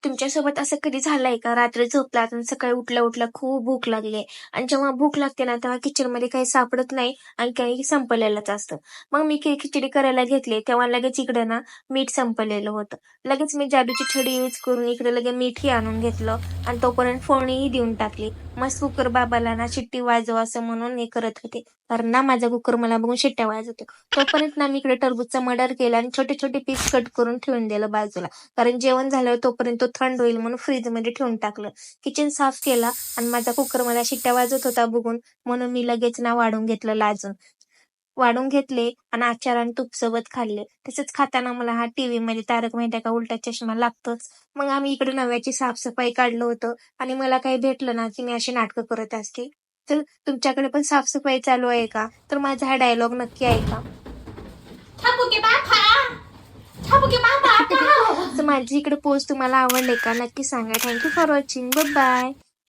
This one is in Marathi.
तुमच्यासोबत असं कधी झालंय का, रात्री झोपलात आणि सकाळी उठल्या उठल्या खूप भूक लागली आणि जेव्हा भूक लागते ना तेव्हा किचनमध्ये काही सापडत नाही आणि काही संपलेलंच असतं. मग मी खिचडी करायला घेतली तेव्हा लगेच इकडे ना मीठ संपलेलं होतं. लगेच मी जादूची छडी यूज करून इकडे लगेच मीठही आणून घेतलं आणि तोपर्यंत फोडणीही देऊन टाकली. मस्त कुकर बाबाला ना शिट्टी वाजव असं म्हणून हे करत होते, कारण ना माझा कुकर मला बघून शिट्ट्या वाजवतो. तोपर्यंत ना मी इकडे टरबूजचा मर्डर केला आणि छोटे छोटे पीस कट करून ठेवून दिलं बाजूला, कारण जेवण झाल्यावर तोपर्यंत तो थंड होईल म्हणून फ्रीजमध्ये ठेवून टाकलं. किचन साफ केला आणि माझा कुकर मला शिट्ट्या वाजत होता बघून, म्हणून मी लगेच ना वाढून घेतलं लाजून. वाढून घेतले आणि अचार आणि तूप सोबत खाल्ले. तसंच खाताना मला हा टीव्ही मध्ये तारक मेहता का उलटा चष्मा लागतोच. मग आम्ही इकडे नव्याची साफसफाई काढलं होतं आणि मला काही भेटलं ना की मी अशी नाटकं करत असते. तर तुमच्याकडे पण साफसफाई चालू आहे का? तर माझा हा डायलॉग नक्की ऐका. तर माझी इकडे पोस्ट तुम्हाला आवडले का? नक्की सांगा. Thank you for watching. बाय.